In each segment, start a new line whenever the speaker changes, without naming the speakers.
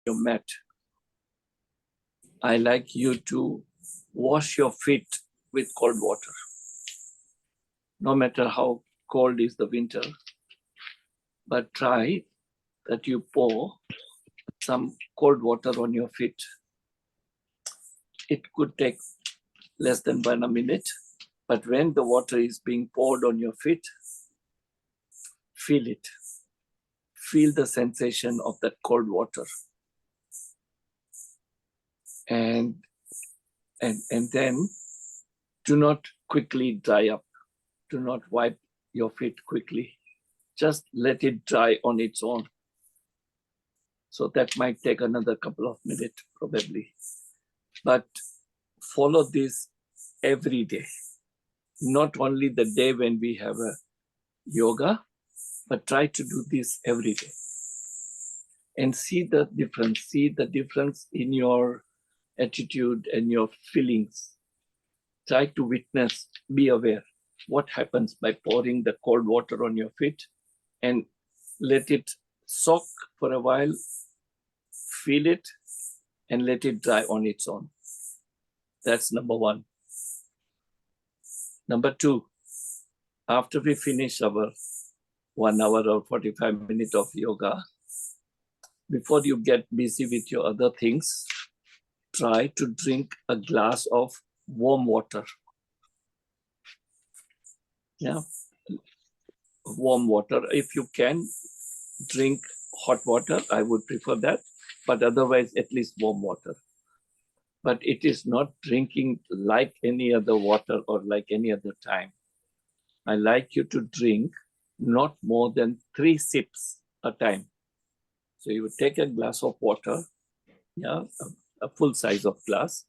your mat, I like you to wash your feet with cold water. No matter how cold is the winter, but try that you pour some cold water on your feet. It could take less than 1 minute, but when the water is being poured on your feet, feel it. Feel the sensation of that cold water. And then do not quickly dry up. Do not wipe your feet quickly. Just let it dry on its own. So that might take another couple of minutes probably. But follow this every day. Not only the day when we have a yoga, but try to do this every day. And see the difference in your attitude and your feelings. Try to witness, be aware what happens by pouring the cold water on your feet and let it soak for a while, feel it, and let it dry on its own. That's number one. Number two, after we finish our 1 hour or 45 minutes of yoga, before you get busy with your other things, try to drink a glass of warm water. Yeah, warm water. If you can drink hot water, I would prefer that, but otherwise at least warm water. But it is not drinking like any other water or like any other time. I like you to drink not more than 3 sips a time. So you would take a glass of water, yeah, a full size of glass,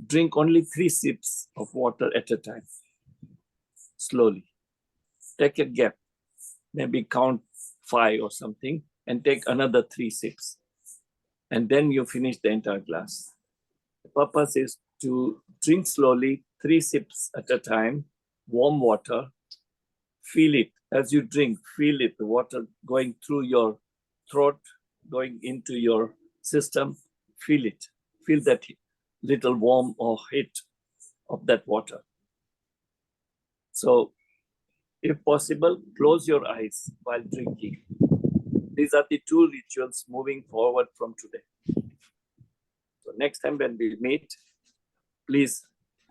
drink only 3 sips of water at a time, slowly. Take a gap, maybe count 5 or something, and take another 3 sips. And then you finish the entire glass. The purpose is to drink slowly, 3 sips at a time, warm water, feel it. As you drink, feel it, the water going through your throat, going into your system, feel it. Feel that little warm or heat of that water. So, if possible, close your eyes while drinking. These are the 2 rituals moving forward from today. So next time when we meet, please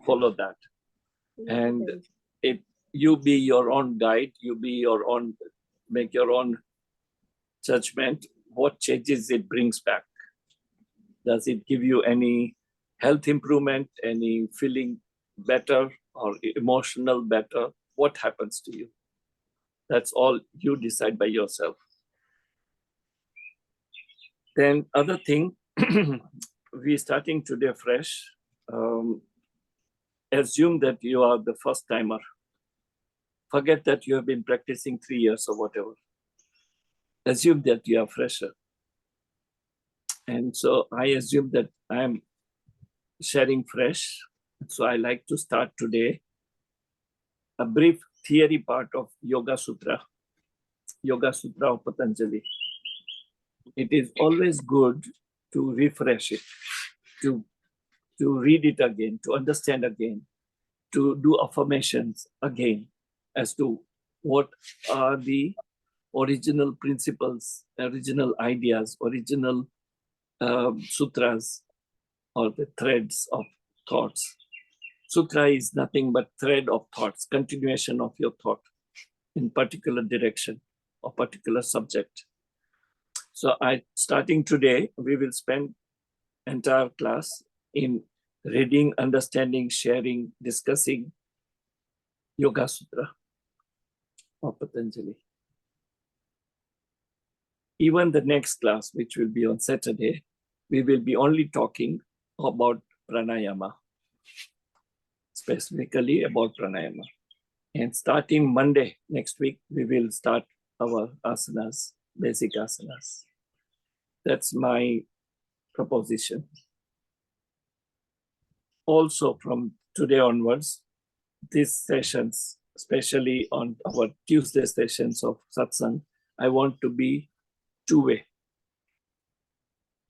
follow that. And if you be your own guide, make your own judgment, what changes it brings back. Does it give you any health improvement, any feeling better or emotional better? What happens to you? That's all you decide by yourself. Then other thing, we're starting today fresh. Assume that you are the first timer. Forget that you have been practicing 3 years or whatever. Assume that you are fresher. And so I assume that I'm sharing fresh. So I like to start today a brief theory part of Yoga Sutra of Patanjali. It is always good to refresh it, to read it again, to understand again, to do affirmations again as to what are the original principles, original ideas, original sutras, or the threads of thoughts. Sutra is nothing but thread of thoughts, continuation of your thought in particular direction or particular subject. So starting today, we will spend entire class in reading, understanding, sharing, discussing Yoga Sutra of Patanjali. Even the next class, which will be on Saturday, we will be only talking about pranayama, specifically about pranayama. And starting Monday next week, we will start our asanas, basic asanas. That's my proposition. Also, from today onwards, these sessions, especially on our Tuesday sessions of satsang, I want to be two-way.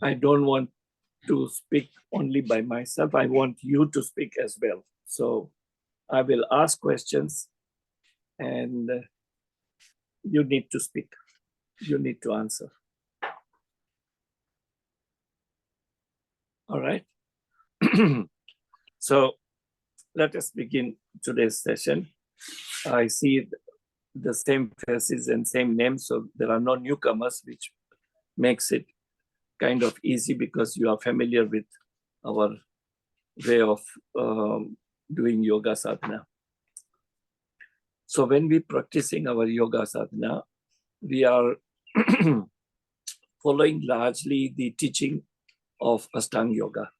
I don't want to speak only by myself. I want you to speak as well. So I will ask questions and you need to speak. You need to answer. All right. So let us begin today's session. I see the same faces and same names, so there are no newcomers, which makes it kind of easy because you are familiar with our way of doing yoga sadhana. So when we practicing our yoga sadhana, we are following largely the teaching of Ashtanga yoga.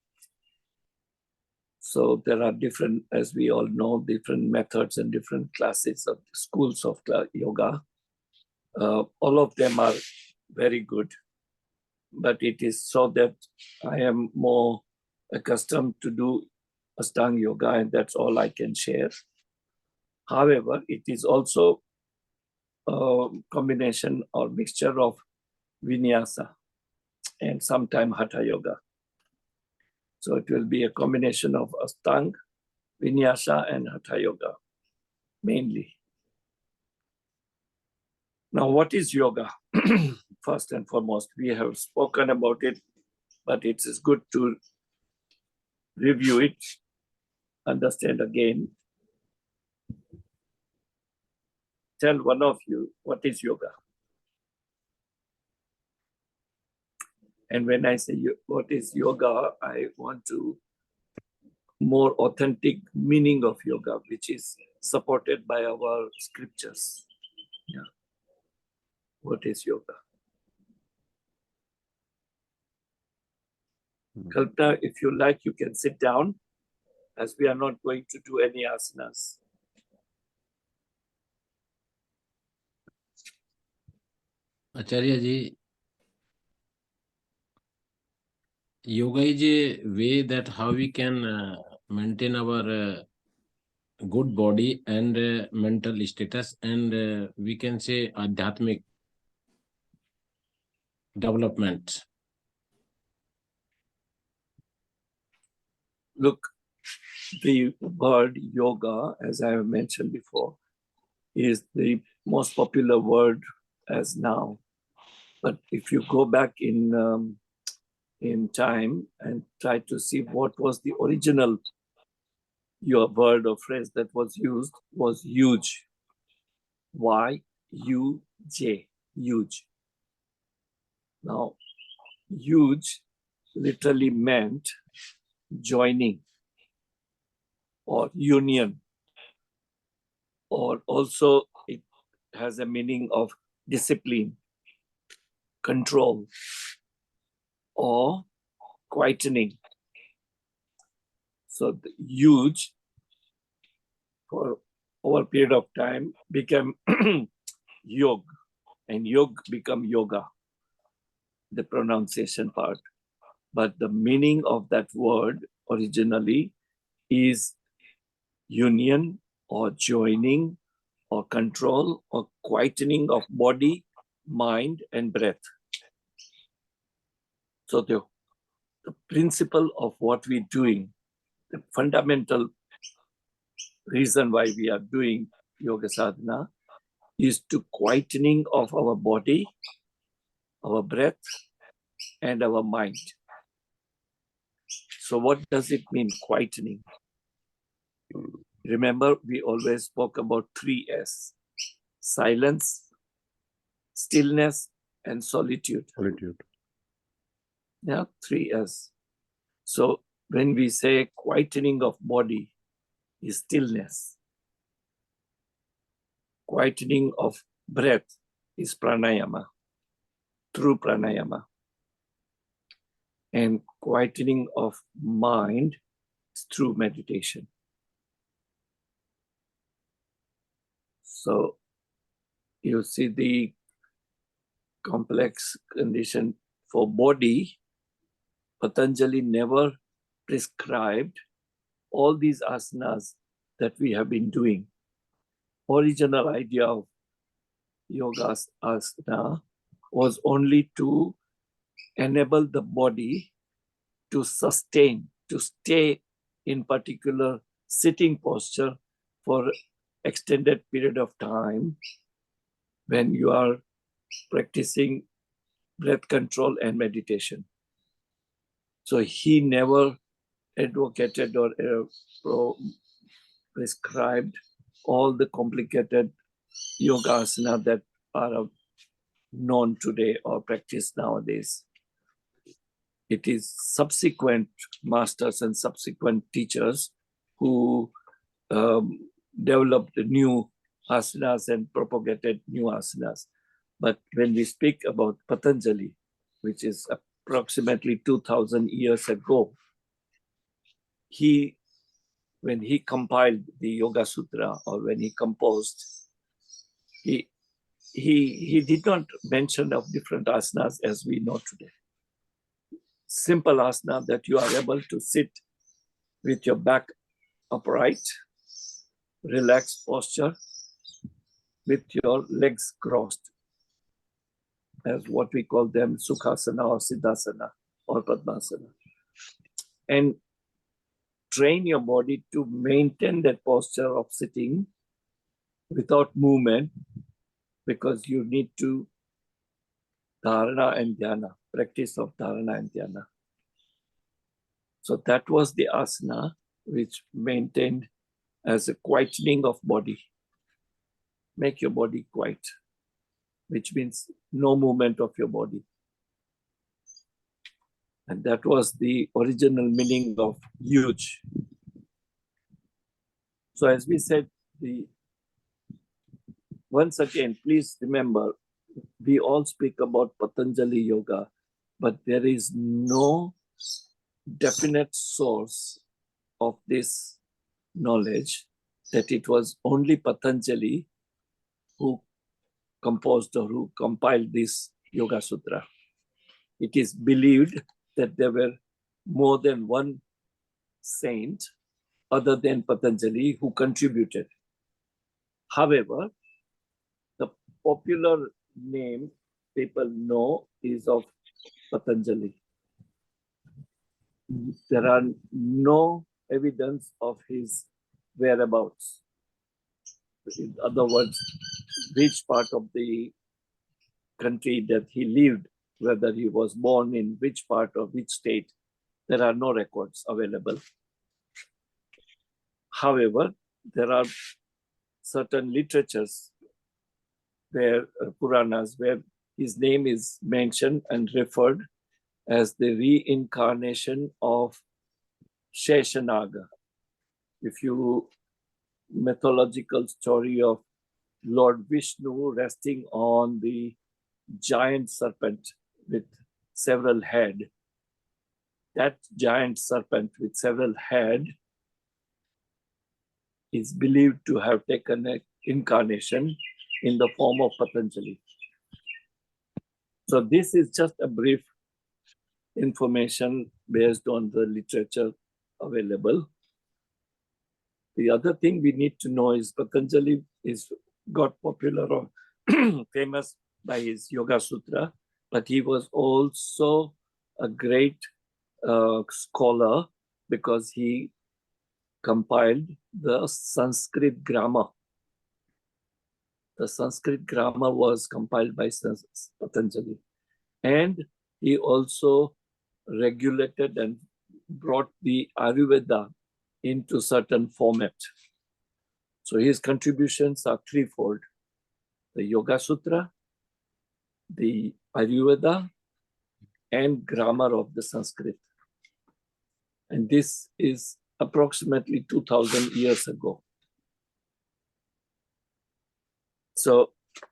So there are different, as we all know, different methods and different classes of schools of yoga. All of them are very good, but it is so that I am more accustomed to do Ashtanga yoga, and that's all I can share. However, it is also a combination or mixture of vinyasa and sometime hatha yoga. So it will be a combination of Ashtanga, vinyasa, and hatha yoga mainly. Now, what is yoga? First and foremost, we have spoken about it, but it is good to review it, understand again. Tell one of you, what is yoga? And when I say what is yoga, I want to more authentic meaning of yoga, which is supported by our scriptures. Yeah. What is yoga? Kalpana, if you like, you can sit down, as we are not going to do any asanas.
Acharya ji, yoga is a way that how we can maintain our good body and mental status, and we can say adhyatmic development.
Look, the word yoga, as I have mentioned before, is the most popular word as now. But if you go back in time and try to see what was the original your word or phrase that was used, was huge. Y-U-J, huge. Now, huge literally meant joining or union, or also it has a meaning of discipline, control, or quietening. So the huge, for over a period of time, became yog, and yog become yoga, the pronunciation part. But the meaning of that word originally is union or joining or control or quietening of body, mind, and breath. So the principle of what we're doing, the fundamental reason why we are doing yoga sadhana is to quietening of our body, our breath, and our mind. So what does it mean, quietening? Remember, we always spoke about 3S: silence, stillness, and solitude. Yeah, 3S. So when we say quietening of body is stillness, quietening of breath is pranayama, through pranayama, and quietening of mind is through meditation. So you see the complex condition for body. Patanjali never prescribed all these asanas that we have been doing. Original idea of yoga asana was only to enable the body to sustain, to stay in particular sitting posture for extended period of time when you are practicing breath control and meditation. So he never advocated or prescribed all the complicated yoga asana that are known today or practiced nowadays. It is subsequent masters and subsequent teachers who developed new asanas and propagated new asanas. But when we speak about Patanjali, which is approximately 2000 years ago, when he compiled the Yoga Sutra, or when he composed, he did not mention of different asanas as we know today. Simple asana that you are able to sit with your back upright, relaxed posture, with your legs crossed, as what we call them Sukhasana or Siddhasana or Padmasana. And train your body to maintain that posture of sitting without movement, because you need to dharana and dhyana, practice of dharana and dhyana. So that was the asana which maintained as a quietening of body. Make your body quiet, which means no movement of your body. And that was the original meaning of huge. So as we said, once again, please remember, we all speak about Patanjali Yoga, but there is no definite source of this knowledge that it was only Patanjali who composed or who compiled this Yoga Sutra. It is believed that there were more than one saint other than Patanjali who contributed. However, the popular name people know is of Patanjali. There are no evidence of his whereabouts. In other words, which part of the country that he lived, whether he was born in which part of which state, there are no records available. However, there are certain literatures where Puranas, where his name is mentioned and referred as the reincarnation of Sheshanaga. If you mythological story of Lord Vishnu resting on the giant serpent with several heads, that giant serpent with several heads is believed to have taken an incarnation in the form of Patanjali. So this is just a brief information based on the literature available. The other thing we need to know is Patanjali got popular or famous by his Yoga Sutra, but he was also a great scholar because he compiled the Sanskrit grammar. The Sanskrit grammar was compiled by Patanjali. And he also regulated and brought the Ayurveda into certain format. So his contributions are threefold: the Yoga Sutra, the Ayurveda, and grammar of the Sanskrit. And this is approximately 2000 years ago. So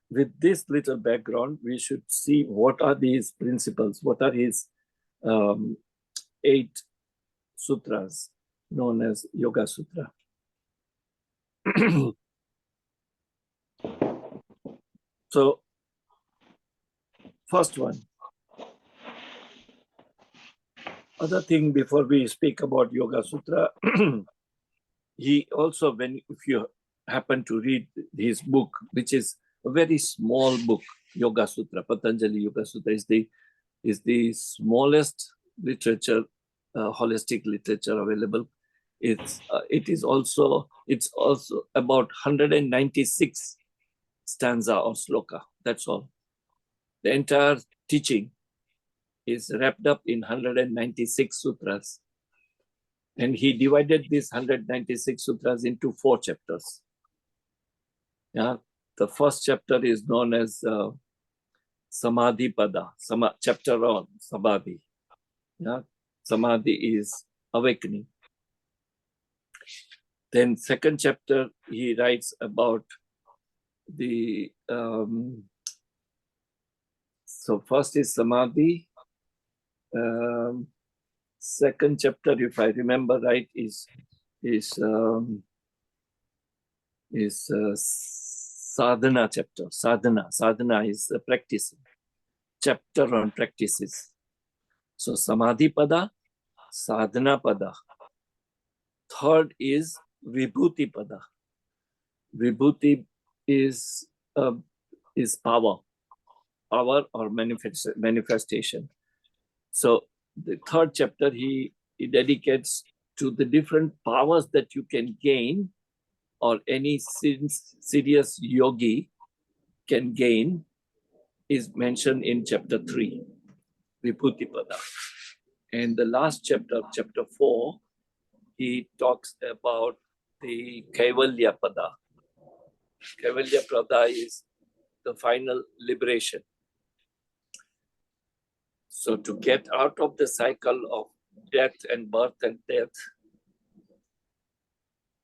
with this little background, we should see what are these principles, what are his 8 sutras known as Yoga Sutra. So, first one. Other thing before we speak about Yoga Sutra, he also, if you happen to read his book, which is a very small book, Yoga Sutra, Patanjali Yoga Sutra is the is the smallest literature, holistic literature available. It's also about 196 stanza or sloka. That's all. The entire teaching is wrapped up in 196 sutras. And he divided these 196 sutras into 4 chapters. Yeah, the first chapter is known as Samadhi Pada, chapter on Samadhi. Yeah, Samadhi is awakening. Then second chapter, he writes about the, so first is Samadhi. Second chapter, if I remember right, is sadhana chapter. Sadhana is practicing. Chapter on practices. So Samadhi Pada, Sadhana Pada. Third is Vibhuti Pada. Vibhuti is power or manifestation. So the third chapter he dedicates to the different powers that you can gain, or any serious yogi can gain, is mentioned in chapter 3, Vibhuti Pada. And the last chapter, chapter 4, he talks about the Kaivalya Pada. Kaivalya Pada is the final liberation. So to get out of the cycle of death and birth and death,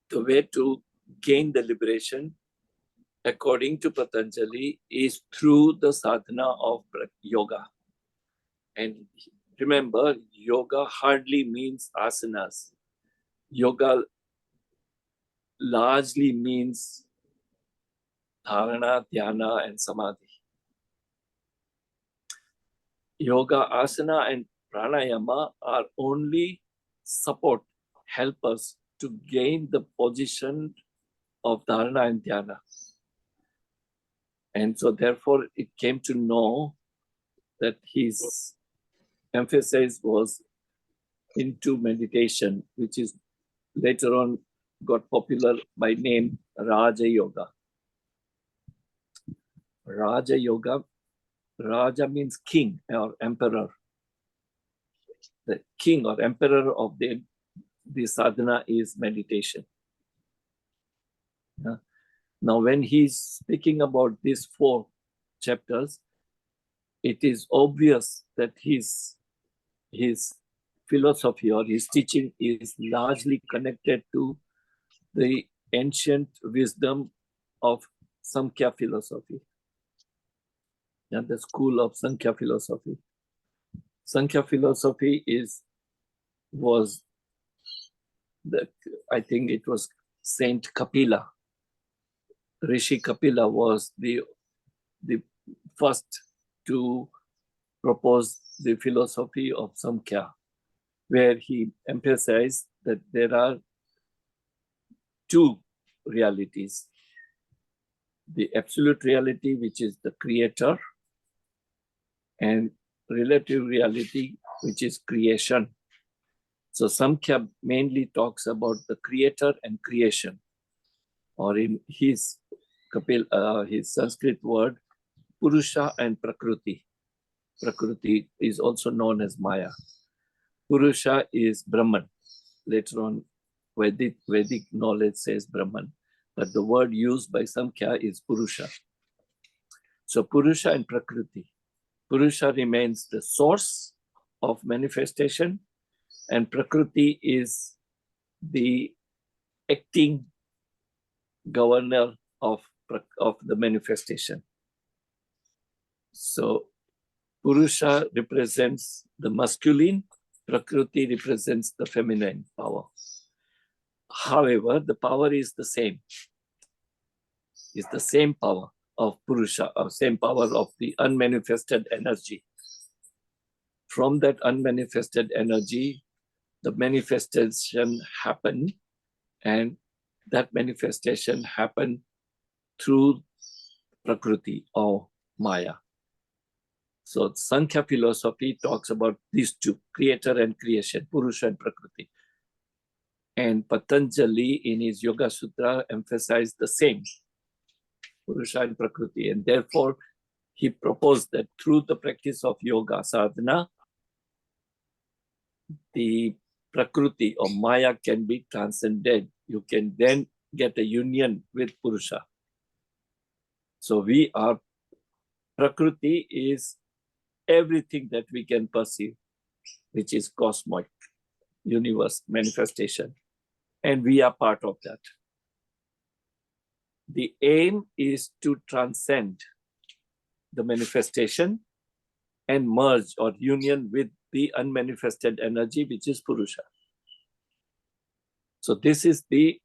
the way to gain the liberation, according to Patanjali, is through the sadhana of yoga. And remember, yoga hardly means asanas. Yoga largely means dharana, dhyana, and samadhi. Yoga, asana, and pranayama are only support, helpers to gain the position of dharana and dhyana. And so therefore it came to know that his emphasis was into meditation, which is later on got popular by name Raja Yoga. Raja Yoga, Raja means king or emperor. The king or emperor of the sadhana is meditation. Yeah. Now, when he's speaking about these 4 chapters, it is obvious that his philosophy or his teaching is largely connected to the ancient wisdom of Samkhya philosophy. Yeah, the school of Sankhya philosophy. Sankhya philosophy I think it was Saint Kapila. Rishi Kapila was the first to propose the philosophy of Samkhya, where he emphasized that there are 2 realities. The absolute reality, which is the creator, and relative reality, which is creation. So Samkhya mainly talks about the creator and creation, or in his Sanskrit word, Purusha and Prakriti. Prakriti is also known as Maya. Purusha is Brahman. Later on, Vedic knowledge says Brahman, but the word used by Samkhya is Purusha. So Purusha and Prakriti. Purusha remains the source of manifestation, and Prakriti is the acting governor of the manifestation. So Purusha represents the masculine, Prakriti represents the feminine power. However, the power is the same. It's the same power of Purusha, or same power of the unmanifested energy. From that unmanifested energy, the manifestation happened, and that manifestation happened through Prakriti or Maya. So Sankhya philosophy talks about these two, creator and creation, Purusha and Prakriti. And Patanjali in his Yoga Sutra emphasized the same, Purusha and Prakriti. And therefore, he proposed that through the practice of yoga sadhana, the Prakriti or Maya can be transcended. You can then get a union with Purusha. So we are, Prakriti is everything that we can perceive, which is cosmic, universe, manifestation. And we are part of that. The aim is to transcend the manifestation and merge or union with the unmanifested energy, which is Purusha. So this is the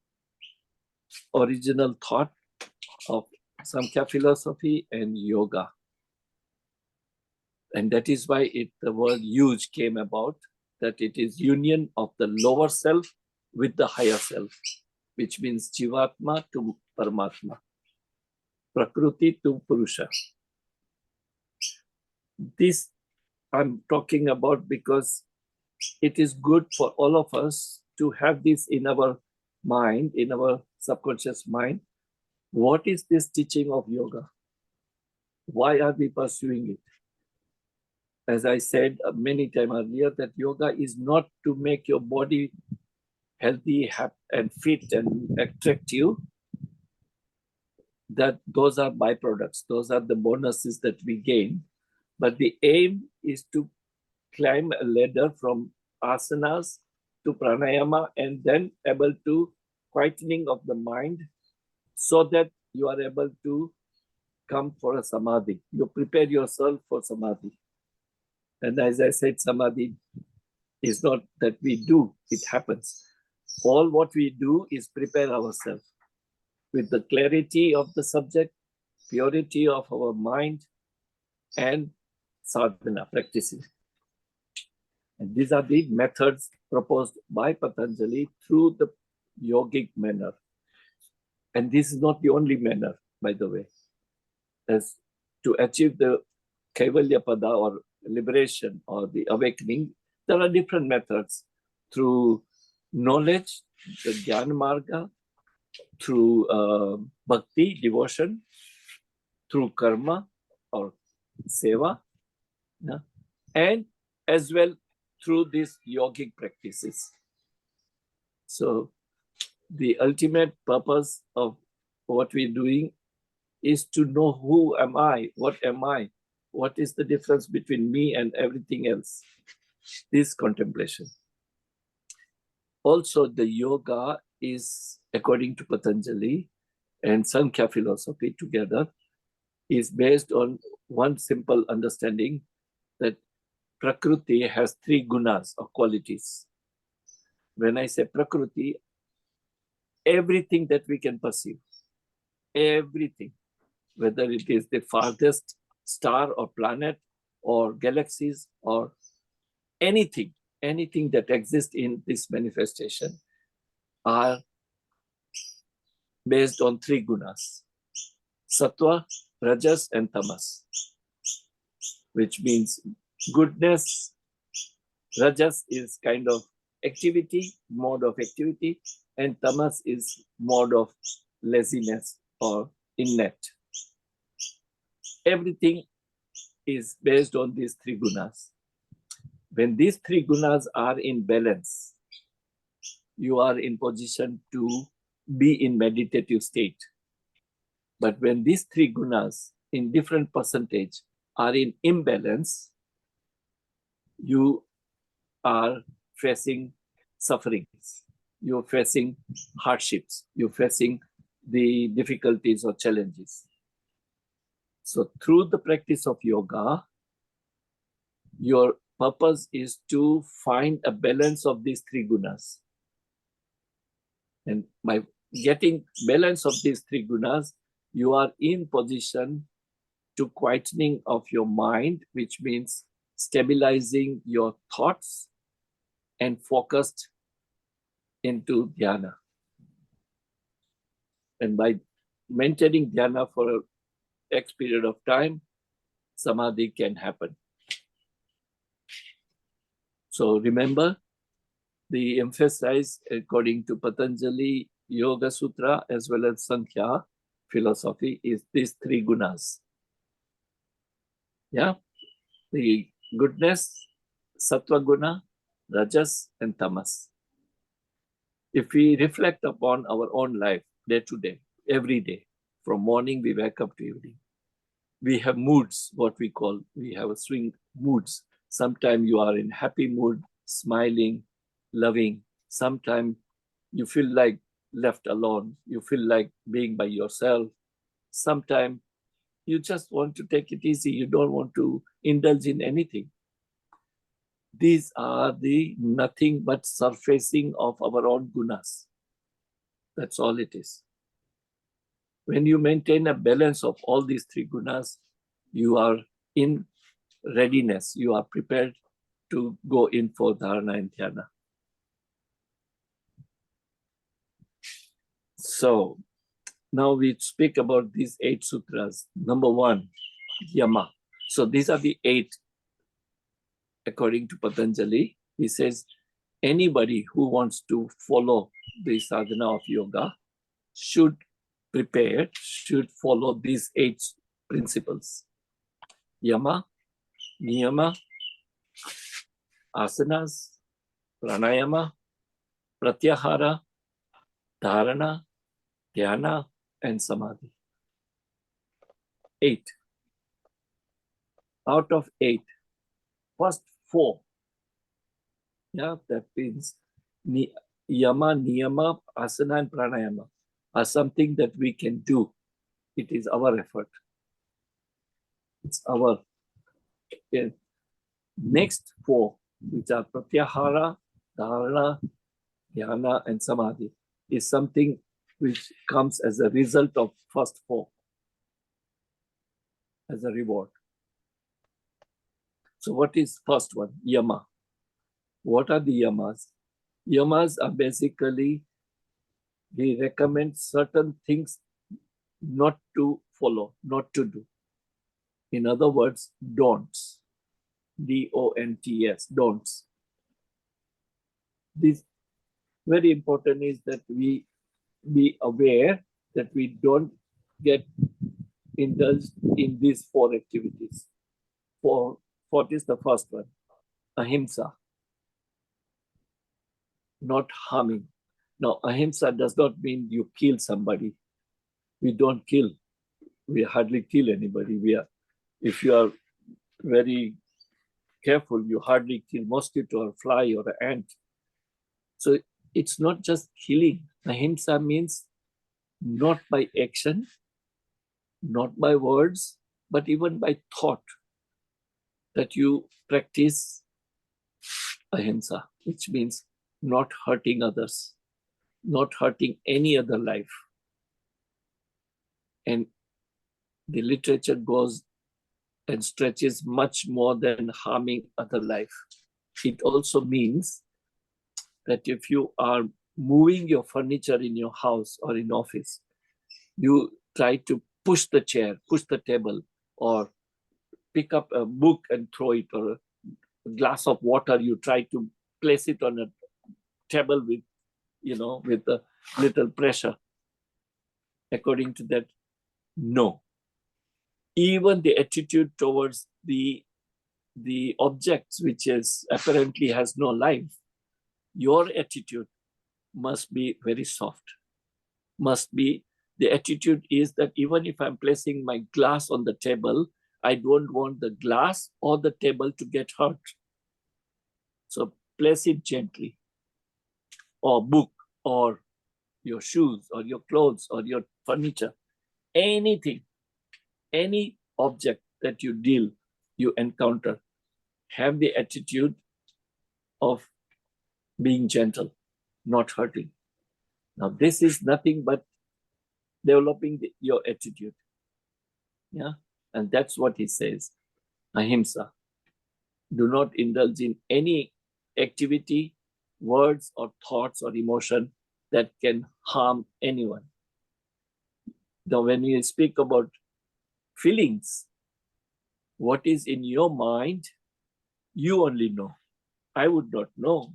original thought of Samkhya philosophy and yoga. And that is why the word huge came about, that it is union of the lower self with the higher self, which means Jivatma to Paramatma, Prakriti to Purusha. This I'm talking about because it is good for all of us to have this in our mind, in our subconscious mind. What is this teaching of yoga? Why are we pursuing it? As I said many times earlier, that yoga is not to make your body healthy, happy, and fit and attractive. That those are byproducts. Those are the bonuses that we gain. But the aim is to climb a ladder from asanas to pranayama and then able to quietening of the mind so that you are able to come for a samadhi. You prepare yourself for samadhi. And as I said, samadhi is not that we do, it happens. All what we do is prepare ourselves with the clarity of the subject, purity of our mind, and sadhana practices. And these are the methods proposed by Patanjali through the yogic manner. And this is not the only manner, by the way. As to achieve the Kaivalya Pada or liberation or the awakening, there are different methods through knowledge, the Jnana Marga, through bhakti, devotion, through karma or seva, and as well through these yogic practices. So the ultimate purpose of what we're doing is to know who am I, what is the difference between me and everything else. This contemplation. Also, the yoga is, according to Patanjali and Sankhya philosophy together, is based on one simple understanding that Prakriti has three gunas or qualities. When I say Prakriti, everything that we can perceive, everything, whether it is the farthest star or planet or galaxies or anything that exists in this manifestation are based on three gunas, sattva, rajas, and tamas, which means goodness. Rajas is kind of activity, mode of activity, and tamas is mode of laziness or innate. Everything is based on these three gunas. When these three gunas are in balance, you are in position to be in meditative state. But when these three gunas in different percentage are in imbalance, you are facing sufferings, you're facing hardships, you're facing the difficulties or challenges. So through the practice of yoga, your purpose is to find a balance of these three gunas. And by getting balance of these three gunas, you are in position to quietening of your mind, which means stabilizing your thoughts and focused into dhyana. And by maintaining dhyana for a X period of time, samadhi can happen. So remember, the emphasize according to Patanjali Yoga Sutra as well as Sankhya philosophy is these three gunas. Yeah, the goodness, sattva guna, rajas, and tamas. If we reflect upon our own life day to day, every day, from morning we wake up to evening, we have moods, what we call, we have a swing moods. Sometimes you are in happy mood, smiling, loving. Sometimes you feel like left alone. You feel like being by yourself. Sometimes you just want to take it easy. You don't want to indulge in anything. These are the nothing but surfacing of our own gunas. That's all it is. When you maintain a balance of all these three gunas, you are in readiness. You are prepared to go in for dharana and dhyana. So now we speak about these 8 sutras. Number 1, yama. So these are the 8 according to Patanjali. He says anybody who wants to follow the sadhana of yoga should prepare, should follow these 8 principles. Yama, niyama, asanas, pranayama, pratyahara, dharana, dhyana, and samadhi. 8. Out of 8, first 4, yeah, that means yama, niyama, asana, and pranayama are something that we can do. It is our effort. It's our next 4, which are pratyahara, dharana, dhyana, and samadhi, is something which comes as a result of first 4, as a reward. So what is first one? Yama. What are the yamas? Yamas are basically, we recommend certain things not to follow, not to do. In other words, don'ts. D-O-N-T-S, don'ts. This very important is that we be aware that we don't get indulged in these 4 activities. What is the first one? Ahimsa. Not harming. Now, ahimsa does not mean you kill somebody. We don't kill. We hardly kill anybody. If you are very careful, you hardly kill mosquito or fly or an ant. So it's not just killing. Ahimsa means not by action, not by words, but even by thought, that you practice ahimsa, which means not hurting others, not hurting any other life. And the literature goes and stretches much more than harming other life. It also means that if you are moving your furniture in your house or in office, you try to push the chair, push the table, or pick up a book and throw it, or a glass of water, you try to place it on a table with, with a little pressure. According to that, no. Even the attitude towards the objects, which is apparently has no life, your attitude must be very soft. The attitude is that even if I'm placing my glass on the table, I don't want the glass or the table to get hurt. So place it gently, or book, or your shoes, or your clothes, or your furniture, anything, any object that you encounter, have the attitude of being gentle, not hurting. Now, this is nothing but developing your attitude. Yeah, and that's what he says. Ahimsa. Do not indulge in any activity, words, or thoughts or emotion that can harm anyone. Now, when you speak about feelings, What is in your mind, you only know. I would not know.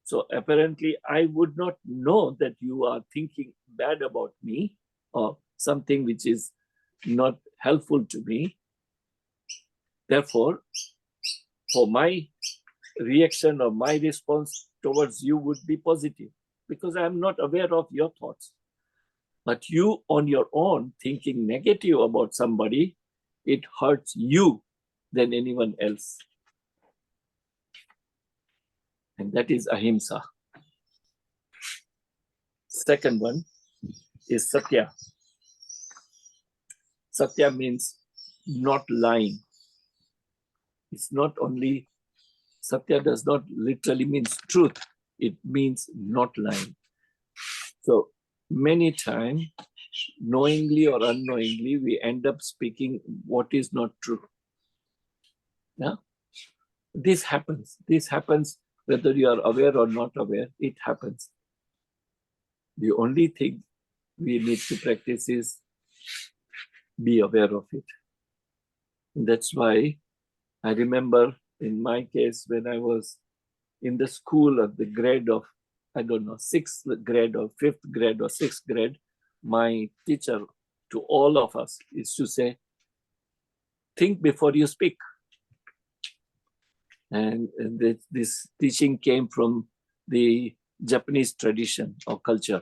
So apparently, I would not know that you are thinking bad about me or something which is not helpful to me. Therefore, for my reaction or my response towards you would be positive because I am not aware of your thoughts. But you on your own thinking negative about somebody, it hurts you than anyone else. And that is ahimsa. Second one is satya. Satya means not lying. It's not only, satya does not literally means truth. It means not lying. So many times, knowingly or unknowingly, we end up speaking what is not true. Yeah, this happens. This happens whether you are aware or not aware. It happens. The only thing we need to practice is be aware of it. And that's why I remember in my case when I was in the school of the grade of, I don't know, 6th grade or 5th grade or 6th grade, my teacher to all of us is to say, think before you speak. And this teaching came from the Japanese tradition or culture,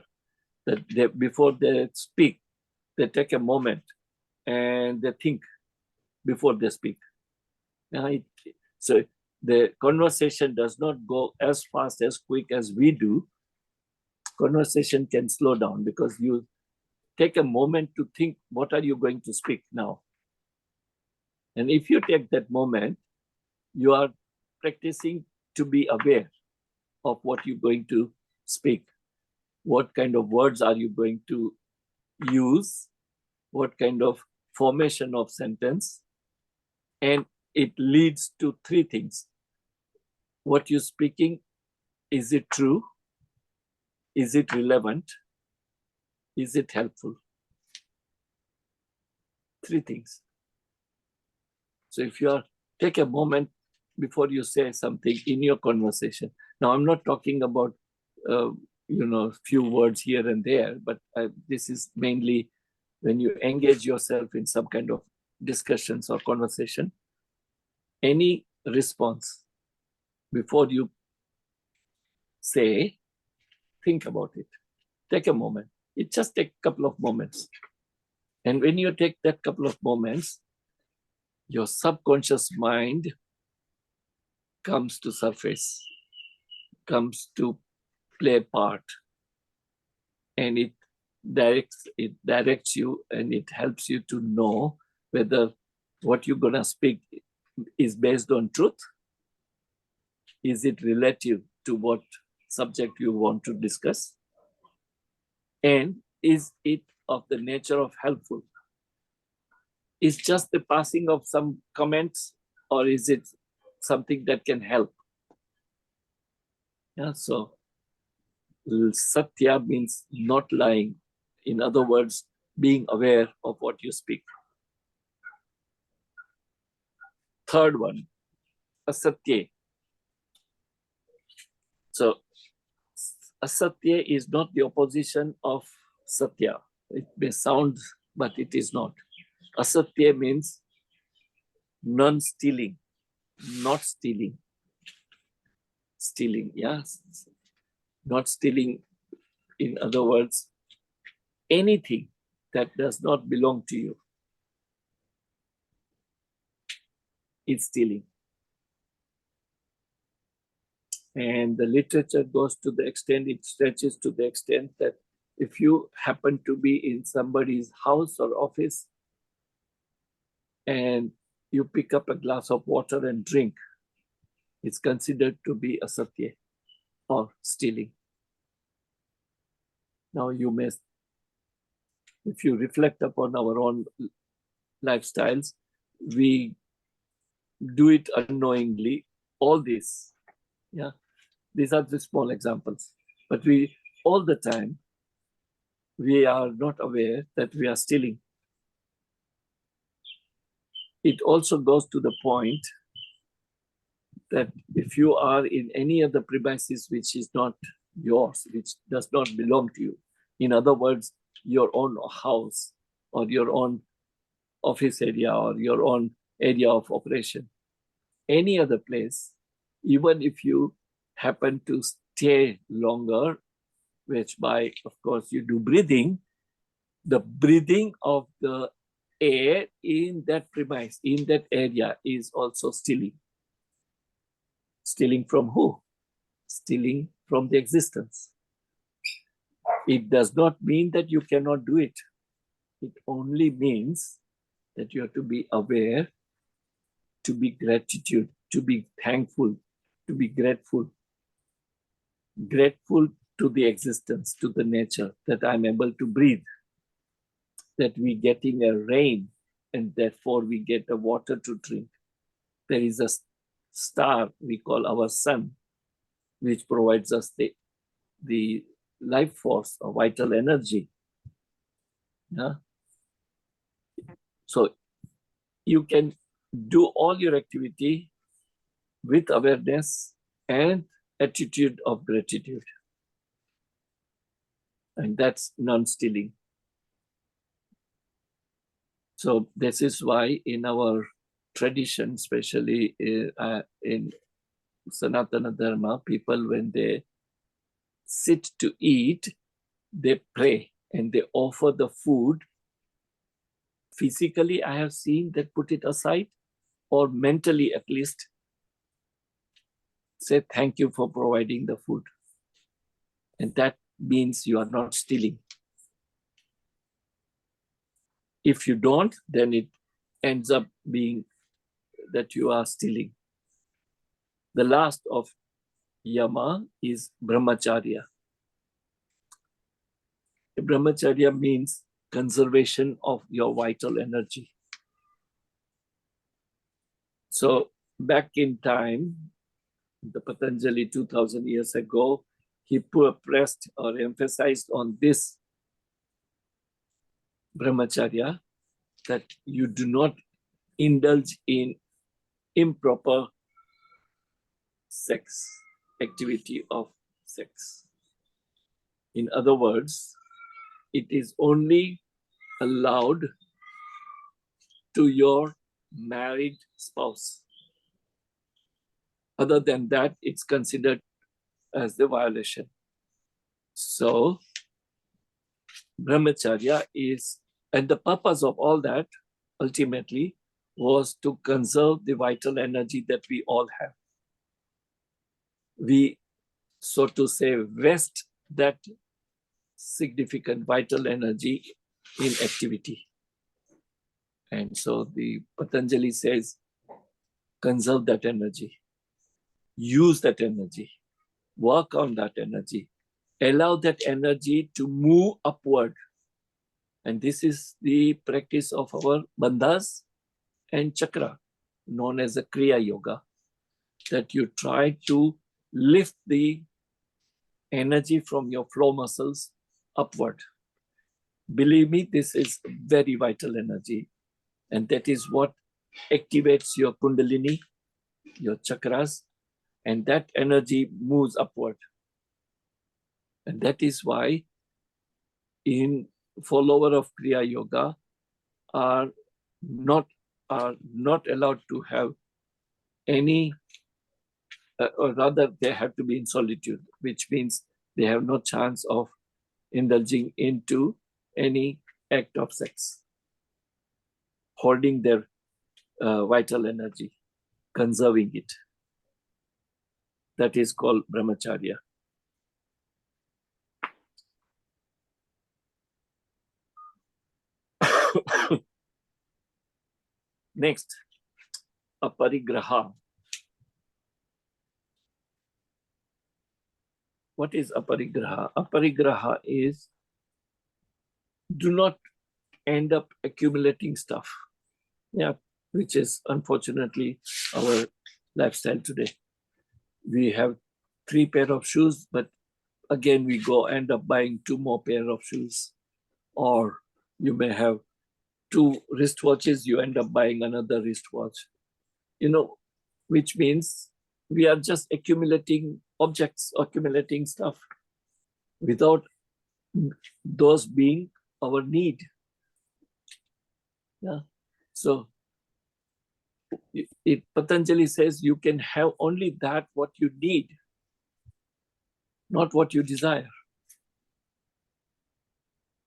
that before they speak, they take a moment and they think before they speak. So the conversation does not go as fast, as quick as we do. Conversation can slow down because you take a moment to think, what are you going to speak now? And if you take that moment, you are practicing to be aware of what you're going to speak. What kind of words are you going to use? What kind of formation of sentence? And it leads to three things. What you're speaking, is it true? Is it relevant? Is it helpful? Three things. So if you are, take a moment before you say something in your conversation. Now, I'm not talking about, few words here and there, but this is mainly when you engage yourself in some kind of discussions or conversation. Any response before you say, think about it. Take a moment. It just takes a couple of moments. And when you take that couple of moments, your subconscious mind comes to surface, comes to play a part, and it directs you, and it helps you to know whether what you're gonna speak is based on truth. Is it relative to what subject you want to discuss? And is it of the nature of helpful? Is just the passing of some comments, or is it something that can help? Yeah, so satya means not lying. In other words, being aware of what you speak. Third one, asatya. So asatya is not the opposition of satya. It may sound, but it is not. Asatya means non-stealing, not stealing. Stealing, yes. Not stealing, in other words, anything that does not belong to you is stealing. And the literature goes to the extent, it stretches to the extent that if you happen to be in somebody's house or office and you pick up a glass of water and drink, it's considered to be asatya or stealing. Now you may, if you reflect upon our own lifestyles, we do it unknowingly, all this. Yeah, these are the small examples, but we all the time, we are not aware that we are stealing. it also goes to the point that if you are in any other premises which is not yours, which does not belong to you, in other words, your own house or your own office area or your own area of operation, any other place, even if you happen to stay longer, which by, of course, you do breathing, the breathing of the air in that premise, in that area is also stealing. Stealing from who? Stealing from the existence. It does not mean that you cannot do it. It only means that you have to be aware, to be gratitude, to be thankful, to be grateful. Grateful to the existence, to the nature, that I'm able to breathe, that we're getting a rain, and therefore we get the water to drink. There is a star we call our sun, which provides us the life force or vital energy. Yeah? So you can do all your activity with awareness and attitude of gratitude. And that's non-stealing. So this is why in our tradition, especially in Sanatana Dharma, people, when they sit to eat, they pray and they offer the food. Physically, I have seen that put it aside, or mentally at least, say thank you for providing the food. And that means you are not stealing. If you don't, then it ends up being that you are stealing. The last of yama is brahmacharya. Brahmacharya means conservation of your vital energy. So back in time, the Patanjali 2000 years ago, he pressed or emphasized on this brahmacharya, that you do not indulge in improper sex, activity of sex. In other words, it is only allowed to your married spouse. Other than that, it's considered as the violation. So, brahmacharya is, and the purpose of all that ultimately was to conserve the vital energy that we all have. We, so to say, vest that significant vital energy in activity. And so the Patanjali says, conserve that energy, use that energy, work on that energy, allow that energy to move upward. And this is the practice of our bandhas and chakra, known as a Kriya Yoga, that you try to lift the energy from your flow muscles upward. Believe me, this is very vital energy. And that is what activates your kundalini, your chakras, and that energy moves upward. And that is why in follower of Kriya Yoga are not allowed to have any, or rather they have to be in solitude, which means they have no chance of indulging into any act of sex, holding their vital energy, conserving it. That is called brahmacharya. Next, aparigraha. What is aparigraha? Aparigraha is, do not end up accumulating stuff. Yeah, which is unfortunately our lifestyle today. We have 3 pair of shoes, but again we end up buying 2 more pair of shoes. Or you may have 2 wristwatches, you end up buying another wristwatch. Which means we are just accumulating objects, accumulating stuff without those being our need. Yeah. So Patanjali says you can have only that what you need, not what you desire.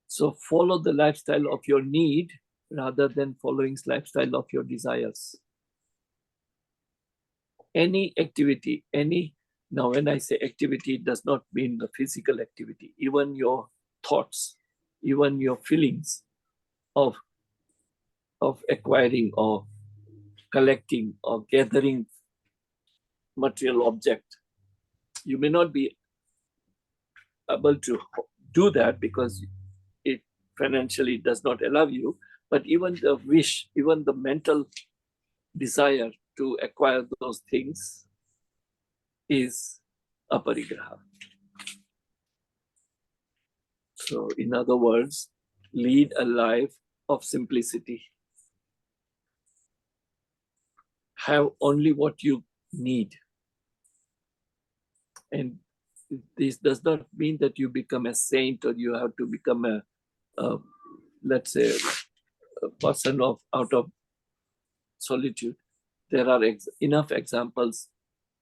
So follow the lifestyle of your need rather than following lifestyle of your desires. Any activity, now when I say activity, it does not mean the physical activity, even your thoughts, even your feelings of acquiring or collecting or gathering material object. You may not be able to do that because it financially does not allow you, but even the wish, even the mental desire to acquire those things is aparigraha. So in other words, lead a life of simplicity. Have only what you need. And this does not mean that you become a saint or you have to become a let's say, a person out of solitude. There are enough examples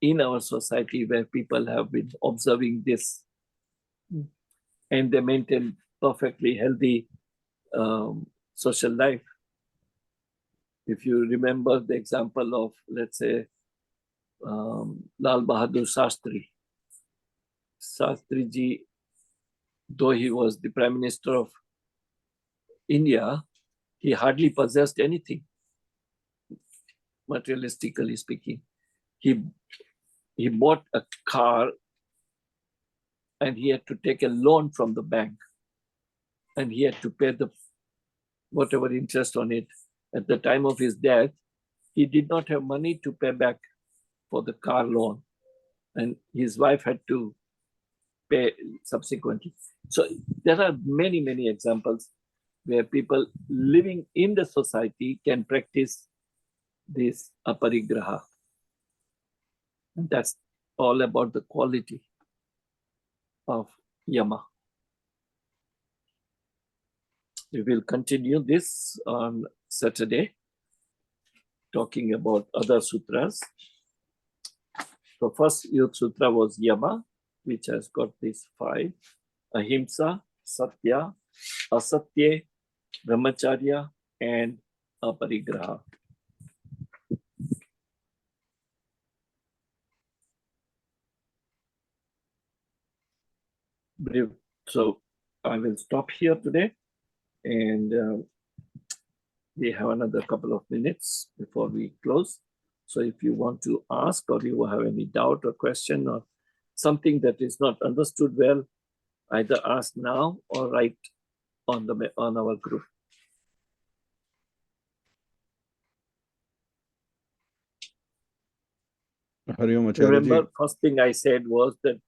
in our society where people have been observing this and they maintain perfectly healthy social life. If you remember the example of, let's say, Lal Bahadur Shastri. Shastri ji, though he was the Prime Minister of India, he hardly possessed anything, materialistically speaking. He bought a car and he had to take a loan from the bank and he had to pay the whatever interest on it. At the time of his death, he did not have money to pay back for the car loan, and his wife had to pay subsequently. So there are many, many examples where people living in the society can practice this aparigraha. And that's all about the quality of yama. We will continue this on Saturday, talking about other sutras. So first Yog Sutra was Yama, which has got these 5: Ahimsa, Satya, Asatya, Brahmacharya, and Aparigraha. So I will stop here today, and we have another couple of minutes before we close. So if you want to ask or you have any doubt or question or something that is not understood well, either ask now or write on our group.
Hari Om, Acharya ji.
Remember, first thing I said was that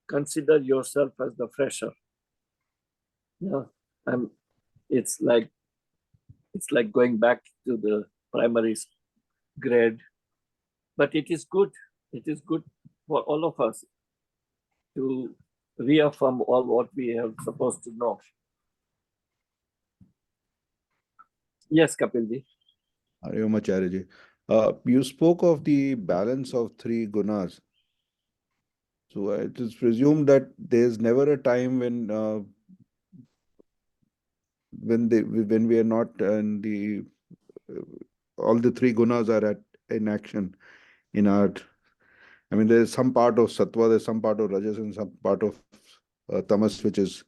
consider yourself as the fresher. Yeah, it's like going back to the primary grade, but it is good. It is good for all of us to reaffirm all what we are supposed to know. Yes, Kapilji.
Hari Om, Acharya ji. You spoke of the balance of 3 gunas. So it is presumed that there's never a time when we are not in the all the 3 gunas are in action in art. I mean, there's some part of sattva, there's some part of rajas, and some part of tamas which is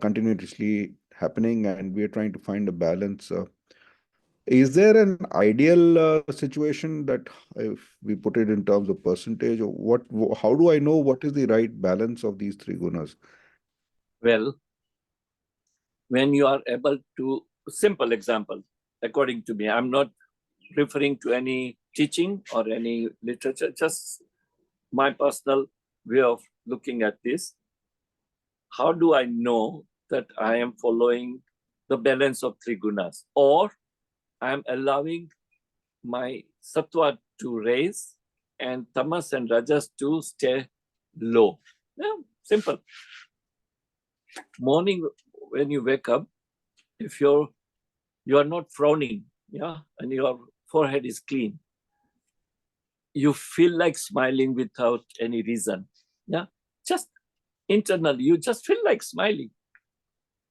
continuously happening, and we are trying to find a balance. Is there an ideal situation that, if we put it in terms of percentage, or how do I know what is the right balance of these 3 gunas?
Well, when you are able to, simple example, according to me, I'm not referring to any teaching or any literature, just my personal way of looking at this. How do I know that I am following the balance of three gunas, or I am allowing my sattva to raise and tamas and rajas to stay low. Yeah, simple. Morning when you wake up, if you are not frowning, yeah, and your forehead is clean, you feel like smiling without any reason. Yeah, just internally, you just feel like smiling.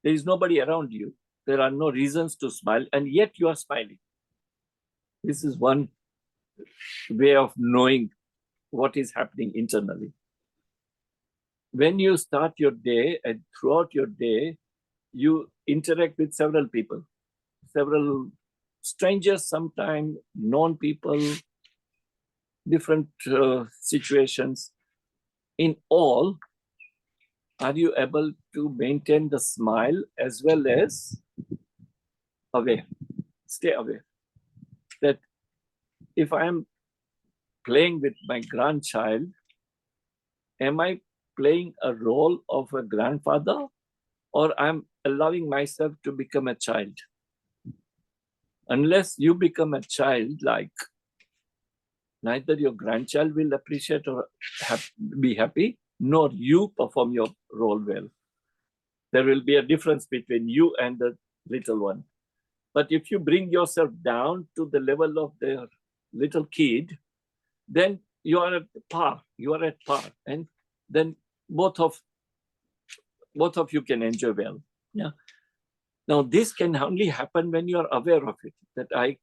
There is nobody around you. There are no reasons to smile, and yet you are smiling. This is one way of knowing what is happening internally. When you start your day and throughout your day, you interact with several people, several strangers, sometimes known people, different situations. In all, are you able to maintain the smile as well as aware? Stay aware that if I am playing with my grandchild, am I playing a role of a grandfather, or I'm allowing myself to become a child? Unless you become a child, like neither your grandchild will appreciate or be happy, nor you perform your role well. There will be a difference between you and the little one. But if you bring yourself down to the level of the little kid, then you are at par. You are at par, and then both of you can enjoy well. Yeah. Now this can only happen when you are aware of it. That I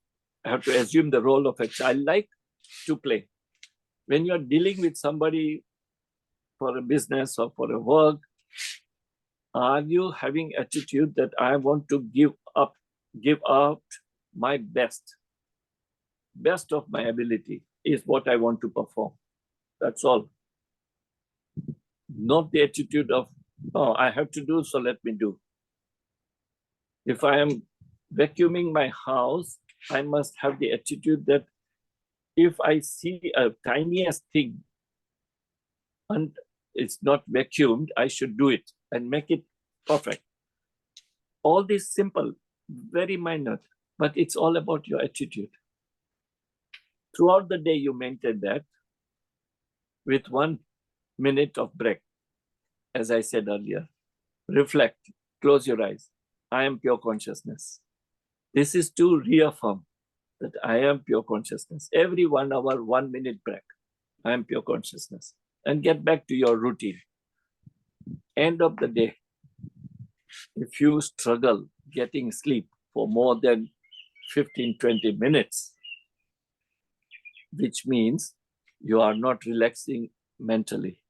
have to assume the role of a childlike to play. When you are dealing with somebody for a business or for a work, are you having attitude that I want to give out my best of my ability is what I want to perform? That's all. Not the attitude of, oh, I have to do, so let me do. If I am vacuuming my house, I must have the attitude that if I see a tiniest thing and it's not vacuumed, I should do it and make it perfect. All this simple, very minor, but it's all about your attitude. Throughout the day, you maintain that with 1 minute of break. As I said earlier, reflect, close your eyes. I am pure consciousness. This is to reaffirm that I am pure consciousness. Every 1 hour, 1 minute break, I am pure consciousness. And get back to your routine. End of the day, if you struggle getting sleep for more than 15, 20 minutes, which means you are not relaxing mentally.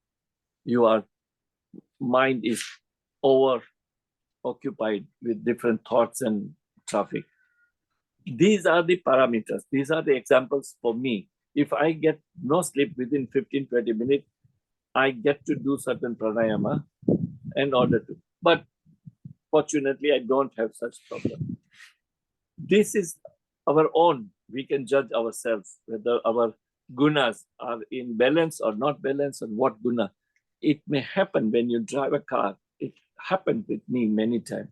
Your mind is over occupied with different thoughts and traffic. These are the parameters. These are the examples for me. If I get no sleep within 15, 20 minutes, I get to do certain pranayama in order to. But fortunately, I don't have such problem. This is our own. We can judge ourselves whether our gunas are in balance or not balance, and what guna. It may happen when you drive a car. It happened with me many times.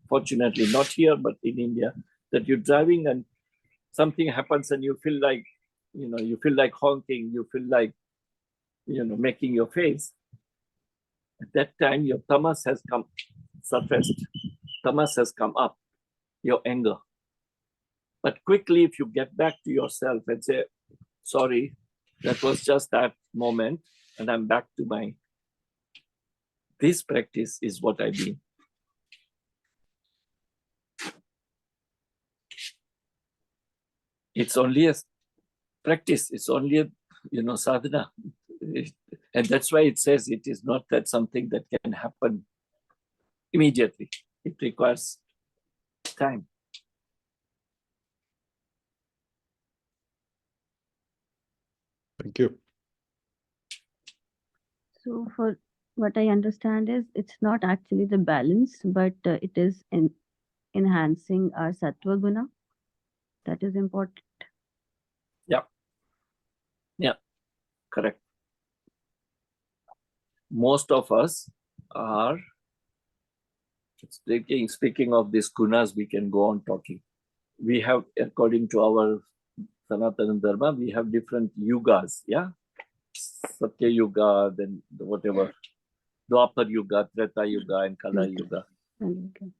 Fortunately, not here, but in India, that you're driving and something happens and you feel like, you feel like honking, you feel like, making your face. At that time, your tamas has surfaced. Tamas has come up, your anger. But quickly, if you get back to yourself and say, sorry, that was just that moment, and I'm back to my. This practice is what I mean. It's only a practice. It's only a, sadhana. And that's why it says it is not that something that can happen immediately. It requires time.
Thank you.
So for what I understand is it's not actually the balance, but it is enhancing our sattva guna. That is important.
Yeah, correct. Most of us are Speaking of these gunas, we can go on talking. We have, according to our Sanatana Dharma, we have different yugas, yeah? Satya Yuga, then whatever, Dwapar Yuga, Treta Yuga, and Kala Yuga.
Okay.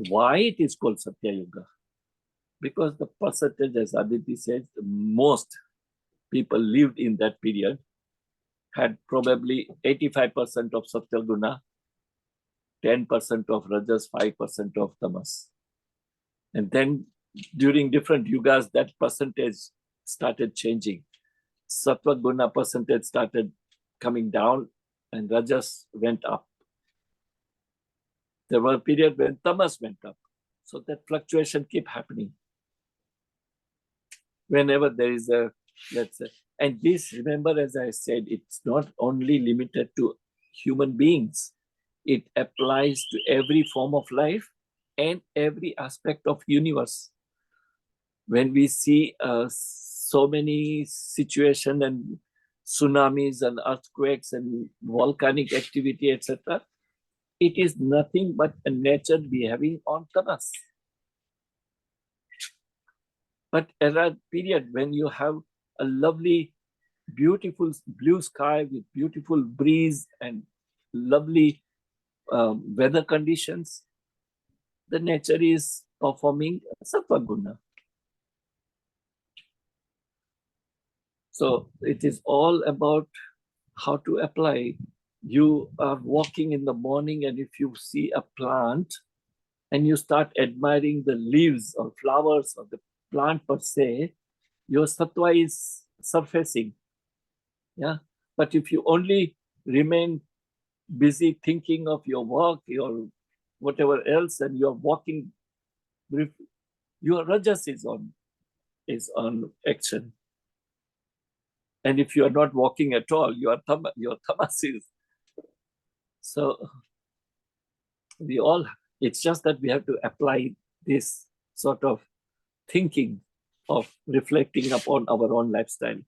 Why it is called Satya Yuga? Because the percentage, as Aditi said, most people lived in that period had probably 85% of Satya Guna, 10% of Rajas, 5% of Tamas. And then during different yugas, that percentage started changing. Sattva Guna percentage started coming down and Rajas went up. There were a period when Tamas went up. So that fluctuation keep happening. Whenever there is a, let's say, and this, remember, as I said, it's not only limited to human beings. It applies to every form of life and every aspect of universe. When we see so many situations and tsunamis and earthquakes and volcanic activity, etc., it is nothing but a nature behaving on tamas. But at a period when you have a lovely, beautiful blue sky with beautiful breeze and lovely weather conditions, the nature is performing sattva guna. So it is all about how to apply. You are walking in the morning, and if you see a plant and you start admiring the leaves or flowers of the plant per se, your sattva is surfacing. Yeah. But if you only remain busy thinking of your work, your whatever else, and you're walking, your rajas is on action. And if you are not walking at all, your tamas is. So it's just that we have to apply this sort of thinking of reflecting upon our own lifestyle.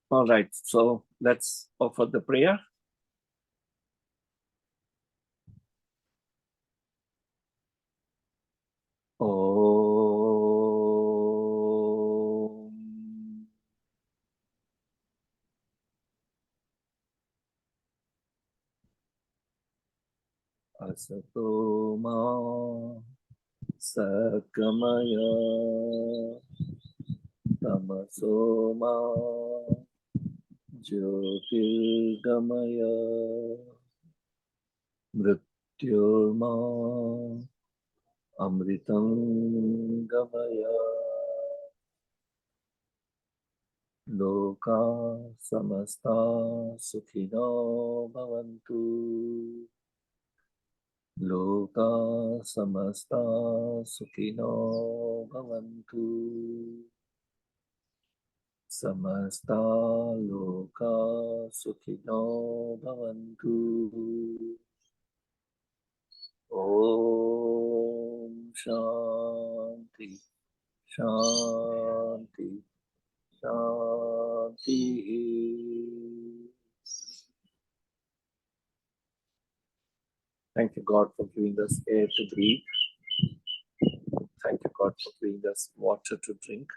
All right, so let's offer the prayer. Om. Asato ma sakamaya tamaso ma jyotirgamaya mrityorma amritam gamaya loka samasta sukhino bhavantu. Loka samasta sukhino bhavantu. Samasta loka sukhino bhavantu. Om Shanti Shanti Shanti. Thank you, God, for giving us air to breathe. Thank you, God, for giving us water to drink.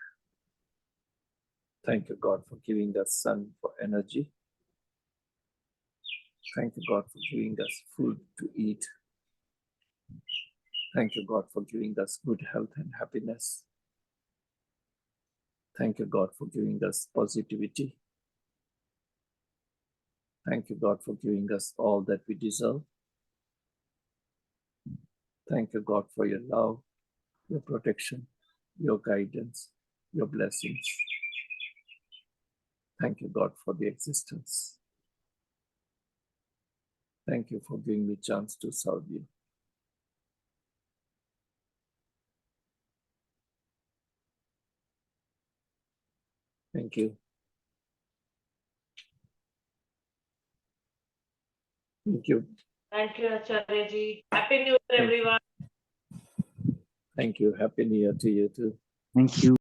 Thank you, God, for giving us sun for energy. Thank you, God, for giving us food to eat. Thank you, God, for giving us good health and happiness. Thank you, God, for giving us positivity. Thank you, God, for giving us all that we deserve. Thank you, God, for your love, your protection, your guidance, your blessings. Thank you, God, for the existence. Thank you for giving me a chance to serve you. Thank you. Thank you.
Thank you, Acharya ji. Happy New Year, everyone.
Thank you. Happy New Year to you too.
Thank you.